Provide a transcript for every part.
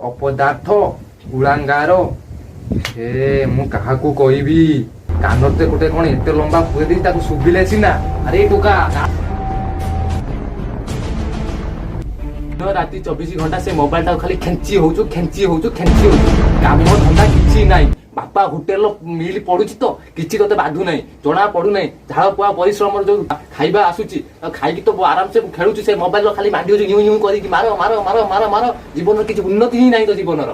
ଅପଦାର୍ଥ କୁଳାଙ୍ଗାର। ଏ ମୁଁ କାହାକୁ କହିବି? କାନରେ ଗୋଟେ କଣ ଏତେ ଲମ୍ବା ପୁରେଇ ଦେଇଛି, ତାକୁ ଶୁଭିଲେ ସିନା। ଆରେ ଟୋକା, ରାତି 24 ଘଣ୍ଟା ସେ ମୋବାଇଲ ଟାକୁ ଖାଲି ଖେଞ୍ଚି ହଉଛୁ। କାମ ଧନ୍ଦା କିଛି ନାହିଁ। ବାପା ହୋଟେଲ ମିଲ୍ ପଡୁଛି ତ କିଛି ତତେ ବାଧୁ ନାହିଁ, ଜଣା ପଡୁନାହିଁ। ଝାଳ ପୁଆ ପରିଶ୍ରମର ଯୋଉ ଖାଇବା ଆସୁଛି, ଖାଇକି ତ ଆରାମସେ ଖେଳୁଛୁ ସେ ମୋବାଇଲ ଖାଲି ମାଣ୍ଡି ହଉଛି ନ୍ୟୁ କରିକି। ମାର ମାର ମାର ମାର ମାର। ଜୀବନର କିଛି ଉନ୍ନତି ହିଁ ନାହିଁ ତ ଜୀବନର।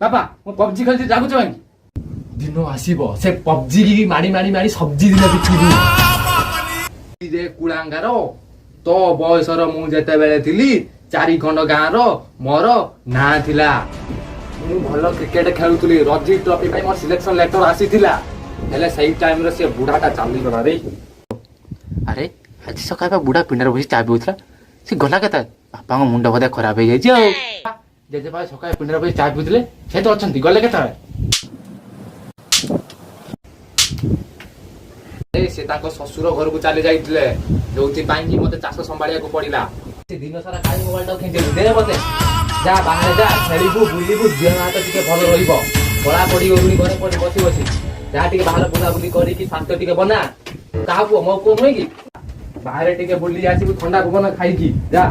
ବାପା ମୁଁ ପବଜି ଖେଳୁଛି, ଯାଗୁଛ କାହିଁକି? ଦିନ ଆସିବ ସେ ପବଜି ମାରି ମାରି ମାରି ସବଜି ଦିନ ବିକିବୁ। କୁଳାଙ୍ଗାର, ତୋ ବୟସର ମୁଁ ଯେତେବେଳେ ଥିଲି 4 ଖଣ୍ଡ ଗାଁର ମୋର ନାଁ ଥିଲା। ମୁଁ ଭଲ କ୍ରିକେଟ ଖେଳୁଥିଲି। ରଞ୍ଜି ଟ୍ରଫି ପାଇଁ ମୋର ସିଲେକ୍ସନ ଲେଟର ଆସିଥିଲା। ହେଲେ ସେଇ ଟାଇମରେ ସେ ବୁଢାଟା ଚାଲିଗଲା ରେ। ଆରେ ଆଜି ସକାଳେ ବୁଢା ପିଣ୍ଡାରେ ବସି ଚା ପିଉଥିଲା, ସେ ଗଲା କେତେ? ବାପାଙ୍କ ମୁଣ୍ଡ ବୋଧେ ଖରାପ ହେଇଯାଇଛି ଆଉ। ଜେଜେବାପା ସକାଳେ ପିଣ୍ଡାରେ ବସି ଚା ପିଉଥିଲେ, ସେ ତ ଅଛନ୍ତି, ଗଲେ କେତେବେଳେ? ସେ ତାଙ୍କ ଶ୍ୱଶୁର ଘରକୁ ଚାଲି ଯାଇଥିଲେ, ଯୋଉଥିପାଇଁ କି ମତେ ଚାଷ ସମ୍ଭାଳିବାକୁ ପଡିଲା। ସେ ଦିନ ସାରା କାହିଁ ମୋବାଇଲ ଟାକୁ ଖେଞ୍ଚିଲୁ? ଦେ ମତେ। ଯା ବାହାରେ ଯା, ଖେଳିବୁ ବୁଲିବୁ, ଦେହ ହାତ ଟିକେ ଭଲ ରହିବ। ପଳା ପଡି ହଉନି ଘରେ ପଡି ବସି ବସି। ଯାହା ଟିକେ ବାହାର ବୁଲାବୁଲି କରିକି ସ୍ୱାସ୍ଥ୍ୟ ଟିକେ ବନା। କାହା ପୁଅ? ମୋ ପୁଅ ନୁହେଁ କି? ବାହାରେ ଟିକେ ବୁଲି ଆସିବୁ ଥଣ୍ଡା ପବନ ଖାଇକି ଯା।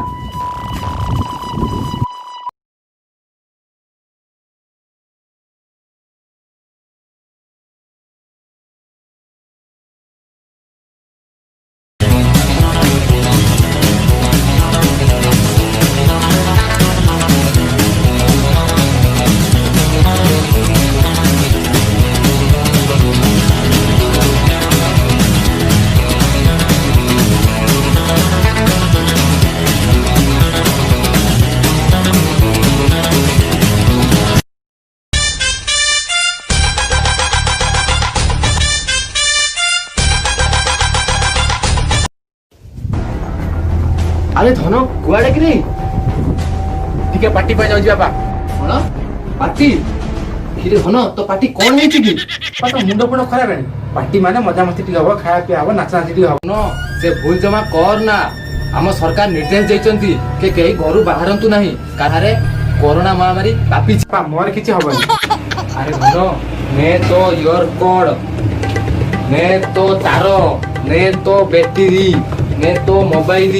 আরে ধন কুয়াড়ে কি রে? ଟିକେ ପାଟି ପାଇଁ ଯାଉଛି ବାପା। କଣ ପାଟି? କିରେ ଧନ ତୋ ପାଟି କଣ ହେଇଛି କି? ତୋ ମୁଣ୍ଡ ଫୁଣ୍ଡ ଖରାପ ହେଣି? ପାଟି ମାନେ ମଜାମସ୍ତି ଟିକେ ହବ, ଖାଇବା ପିଇବା ହବ, ନାଚ ନାଚି ଟିକେ ହବ। ସେ ଭୁଲ ଜମା କର ନା। ଆମ ସରକାର ନିର୍ଦ୍ଦେଶ ଦେଇଛନ୍ତି କି କେହି ଘରୁ ବାହାରନ୍ତୁ ନାହିଁ, କାହାରେ କରୋନା ମହାମାରୀ ବ୍ୟାପିଛି। ମୋର କିଛି ହବନି। ଆରେ ଧନ ନେ ତ ଇୟର କଡ, ନେ ତ ତାର, ନେ ତ ବ୍ୟାଟେରୀ, ନେ ତ ମୋବାଇଲ।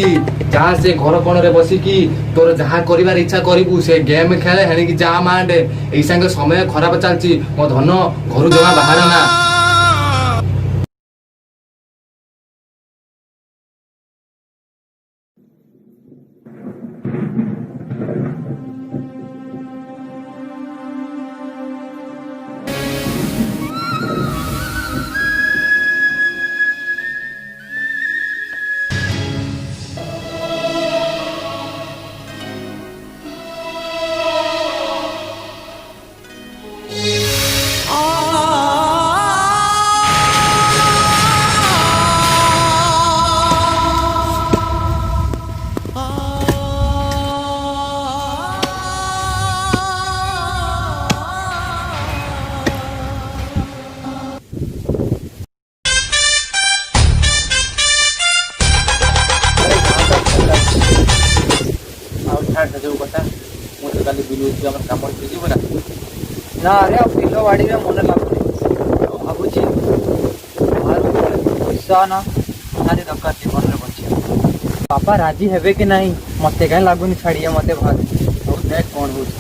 ଯାହା ସେ ଘର କୋଣରେ ବସିକି ତୋର ଯାହା କରିବାର ଇଚ୍ଛା କରିବୁ। ସେ ଗେମ୍ ଖେଳେ, ହେଣିକି ଯାହା ମାଣ୍ଡେ। ଏଇ ସାଙ୍ଗେ ସମୟ ଖରାପ ଚାଲିଛି। ମୋ ଧନ ଘରୁ ଜମା ବାହାର ନା। ଯୋଉ କଥା ମୁଁ ତ କାଲି ବିଲୁଛି ଆମର କାମ ଯିବ ନା। ନା ରେ ଆଉ ବିଲ ବାଡ଼ିରେ ମନେ ଲାଗୁନି। ଭାବୁଛି ପଇସା ନା ନିହାତି ଦରକାର ଜୀବନରେ ବଞ୍ଚିବା। ବାପା ରାଜି ହେବେ କି ନାହିଁ ମତେ କାହିଁ ଲାଗୁନି ଛାଡ଼ିବେ ମତେ ଭାର। ଆଉ ଦେଖ କଣ ହଉଛି।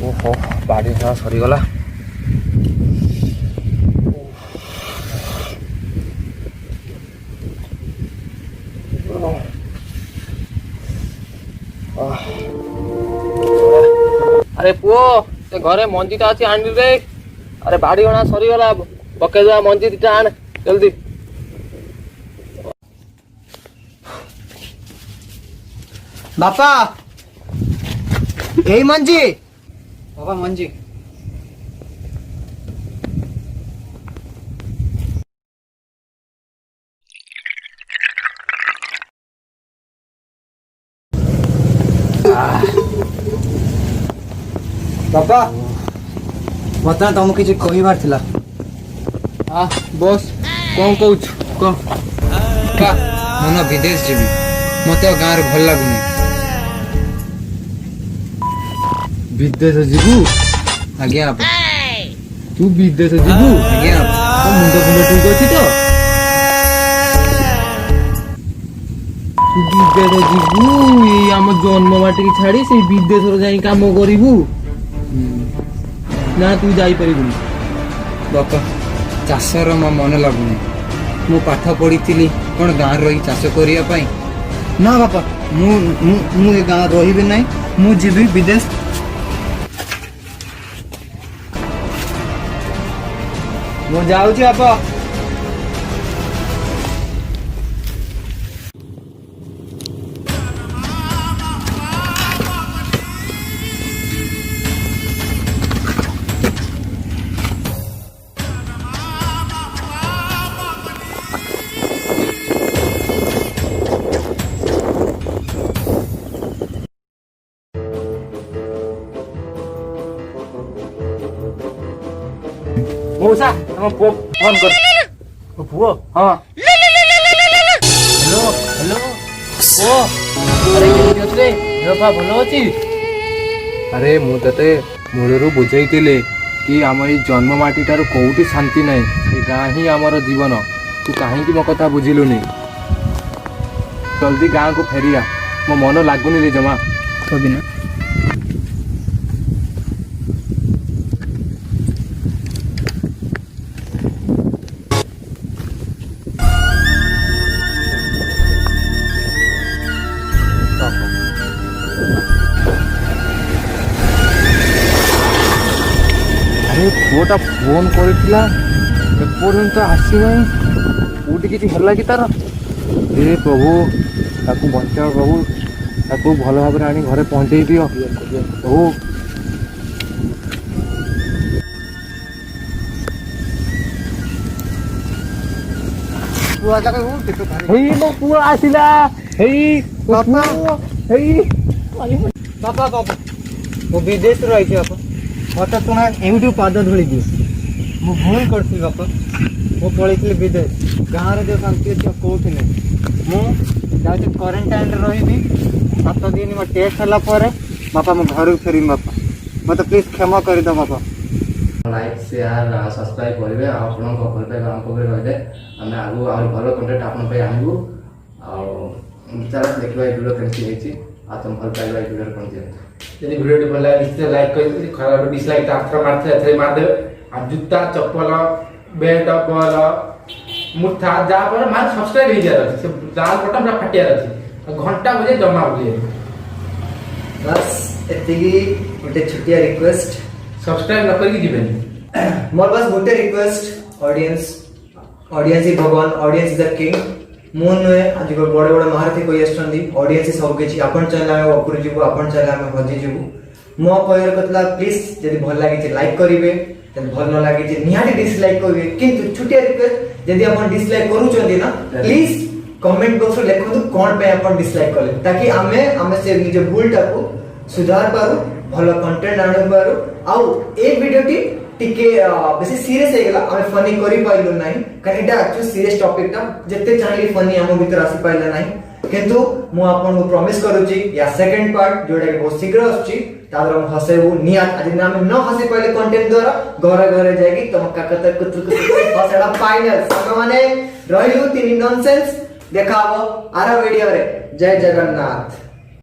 ଓହୋ ବାଡ଼ି ଘର ସରିଗଲା। ଆରେ ପୁଅ ସେ ଘରେ ମଞ୍ଜିଟା ଅଛି ଆଣିଲି ରେ। ଆରେ ବାଡ଼ି ଗଣା ସରିଗଲା, ପକେଇଦବା ମଞ୍ଜି ଦିଟା ଆଣ ଜଲ୍ଦି। ବାପା ଏଇ ମଞ୍ଜି, ବାପା ମଞ୍ଜି। ବାପା ବର୍ତ୍ତମାନ ତମକୁ କିଛି କହିବାର ଥିଲା। ବସ୍ କଣ କହୁଛୁ କହ। ମୁଁ ବିଦେଶ ଯିବି, ମତେ ଆଉ ଗାଁରେ ଭଲ ଲାଗୁନି। ବିଦେଶ ଯିବୁ? ଆଜ୍ଞା ବାପା। ତୁ ବିଦେଶ ଯିବୁ? ଆଜ୍ଞା ବାପା। ତୋ ମୁଣ୍ଡ ଫୁଣ୍ଡ ଠିକ ଅଛି ତ? ତୁ ବିଦେଶ ଯିବୁ ଏଇ ଆମ ଜନ୍ମ ମାଟିକି ଛାଡି ସେଇ ବିଦେଶରେ ଯାଇ କାମ କରିବୁ? ନା ତୁ ଯାଇପାରିବୁନି। ବାପା ଚାଷର ମୋ ମନ ଲାଗୁନି। ମୁଁ ପାଠ ପଢିଥିଲି କଣ ଗାଁରେ ରହି ଚାଷ କରିବା ପାଇଁ? ନା ବାପା, ମୁଁ ଏ ଗାଁ ରହିବି ନାହିଁ, ମୁଁ ଯିବି ବିଦେଶ। ମୁଁ ଯାଉଛି ବାପା। ମଉସା ଆମ ପୁଅ ଫୋନ କର। ପୁଅ? ହଁ। ହ୍ୟାଲୋ ହ୍ୟାଲୋ ପୁଅ, ଆରେ କେମିତି ଅଛି ରେ? ଦେହ ପା ଭଲ ଅଛି? ଆରେ ମୁଁ ତତେ ମୂଳରୁ ବୁଝେଇଥିଲି କି ଆମ ଏଇ ଜନ୍ମ ମାଟି ଠାରୁ କୋଉଠି ଶାନ୍ତି ନାହିଁ, ଏ ଗାଁ ହିଁ ଆମର ଜୀବନ। ତୁ କାହିଁକି ମୋ କଥା ବୁଝିଲୁନି? ଜଲ୍ଦି ଗାଁକୁ ଫେରିଆ, ମୋ ମନ ଲାଗୁନି ରେ ଜମା। କବି ନା ଆରେ ପୁଅଟା ଫୋନ କରିଥିଲା, ଏପର୍ଯ୍ୟନ୍ତ ଆସିନାହିଁ। କୋଉଠି କିଛି ହେଲା କି ତାର? ହେ ପ୍ରଭୁ, ତାକୁ ବଞ୍ଚାଅ ପ୍ରଭୁ, ତାକୁ ଭଲ ଭାବରେ ଆଣି ଘରେ ପହଞ୍ଚେଇ ଦିଅ ପ୍ରଭୁ। ହେଇ ମୋ ପୁଅ ଆସିଲା, ହେଇ ମୋ ପୁଅ, ହେଇ ବାପା ବାପା, ମୁଁ ବିଦେଶରୁ ଆଇଛି ବାପା। ମତେ ତୁମେ ଏଇଠୁ ପାଦ ଧୂଳି ଦିଅ। ମୁଁ ଭୁଲ କରିଥିଲି ବାପା, ମୁଁ ପଳେଇଥିଲି ବିଦେଶ। ଗାଁରେ ଯେଉଁ ଶାନ୍ତି ଅଛି କୋଉଠି ନାହିଁ। ମୁଁ ଯାଉଛି କ୍ୱାରେଣ୍ଟାଇନରେ ରହିବି 7 ଦିନ। ମୋ ଟେଷ୍ଟ ହେଲା ପରେ ବାପା ମୁଁ ଘରକୁ ଫେରିବି। ବାପା ମତେ ପ୍ଲିଜ୍ କ୍ଷମା କରିଦିଅ ବାପା। ଲାଇକ୍ ସେୟାର ସବସ୍କ୍ରାଇବ୍ କରିବେ। ଆଉ ଆପଣଙ୍କ ଭଲ ପାଇବା ଆମ ପାଖରେ ରହିଲେ ଆମେ ଆଗକୁ ଆହୁରି ଭଲ କଣ୍ଟେଣ୍ଟ ଆପଣଙ୍କ ପାଇଁ ଆଣିବୁ। ଆଉ ଚାଲ ଦେଖିବା ଏ ଭିଡ଼ିଓ କେମିତି ହେଇଛି, ଆଉ ତମ ଭଲ ପାଇବା ଏ ଭିଡ଼ିଓରେ କ'ଣ ଦିଅନ୍ତୁ। ଯଦି ଭିଡ଼ିଓଟି ଭଲ ଲାଗେ ନିଶ୍ଚିତ ଲାଇକ୍ କରିଦେବେ, ଖରାପ ଡିସଲାଇକ୍ ଆଥର ମାରିଥିଲେ ଏଥିରେ ମାରିଦେବେ। ଆଉ ଜୁତା ଚପଲ ବେଲ୍ଟ ବଲ ମୁଠା ଯାହା ପରେ ମାନେ ସବସ୍କ୍ରାଇବ୍ ହେଇଯିବାର ଅଛି, ସେ ଲାଲ ବଟନ୍ ପୁରା ଫାଟିବାର ଅଛି, ଘଣ୍ଟା ବଜେ ଜମା ବୁଲିବେ। ବାସ୍ ଏତିକି ଗୋଟେ ଛୋଟିଆ ରିକ୍ୱେଷ୍ଟ। ସବସ୍କ୍ରାଇବ୍ ନ କରିକି ଯିବେନି। ମୋର ବାସ୍ ଗୋଟେ ରିକ୍ୱେଷ୍ଟ, ଅଡିଏନ୍ସ ଇ ଭଗବାନ, ଅଡିଏନ୍ସ ଇଜ ଦ କିଙ୍ଗ। ମୁଁ ନୁହେଁ, ଆଜି ବଡ଼ ବଡ଼ ମହାରଥୀ କହି ଆସିଛନ୍ତି ଅଡିଏନ୍ସ ସବୁ କିଛି। ଆପଣ ଚାହିଁଲେ ଆମେ ଉପରୁ ଯିବୁ, ଆପଣ ଚାହିଁଲେ ଆମେ ହଜିଯିବୁ। ମୋ କହିବାର କଥା ପ୍ଲିଜ୍ ଯଦି ଭଲ ଲାଗିଛି ଲାଇକ୍ କରିବେ, ଯଦି ଭଲ ନ ଲାଗିଛି ନିହାତି ଡିସଲାଇକ୍ କରିବେ। କିନ୍ତୁ ଛୋଟିଆ ରିକ୍ୱେଷ୍ଟ, ଯଦି ଆପଣ ଡିସଲାଇକ୍ କରୁଛନ୍ତି ନା ପ୍ଲିଜ୍ କମେଣ୍ଟ ବକ୍ସରେ ଲେଖନ୍ତୁ କ'ଣ ପାଇଁ ଆପଣ ଡିସଲାଇକ୍ କଲେ, ତାକି ଆମେ ସେ ନିଜ ଭୁଲଟାକୁ ସୁଧାର ପାରୁ, ଭଲ କଣ୍ଟେଣ୍ଟ ଆଣିପାରୁ। ଆଉ ଏ ଭିଡ଼ିଓଟି ଟିକେ ବେଶୀ ସିରିୟସ୍ ହେଇଗଲା, ଆମେ ଫନି କରିପାରିଲୁ ନାହିଁ, କାରଣ ଏଇଟା ଆକ୍ଚୁଆଲି ସିରିୟସ୍ ଟପିକଟା। ଯେତେ ଚାହିଁଲେ ଫନି ଆମ ଭିତରେ ଆସିପାରିଲା ନାହିଁ। କିନ୍ତୁ ମୁଁ ଆପଣଙ୍କୁ ପ୍ରମିସ୍ କରୁଛି ୟା ସେକେଣ୍ଡ ପାର୍ଟ ଯୋଉଟାକି ବହୁତ ଶୀଘ୍ର ଆସୁଛି, ତାଦ୍ୱାରା ମୁଁ ହସେଇବୁ ନିହାତି। ଆଜି ଆମେ ନ ହସେଇ ପାଇଲେ କଣ୍ଟେଣ୍ଟ ଦ୍ୱାରା ଘରେ ଘରେ ଯାଇକି ତମ କାକତ କୁତୁର ହସେଇଲା ଫାଇନାଲ। ସାଙ୍ଗମାନେ ରହିଲୁ 3 ନନସେନ୍ସ, ଦେଖା ହବ ଆର ଭିଡ଼ିଓରେ। ଜୟ ଜଗନ୍ନାଥ।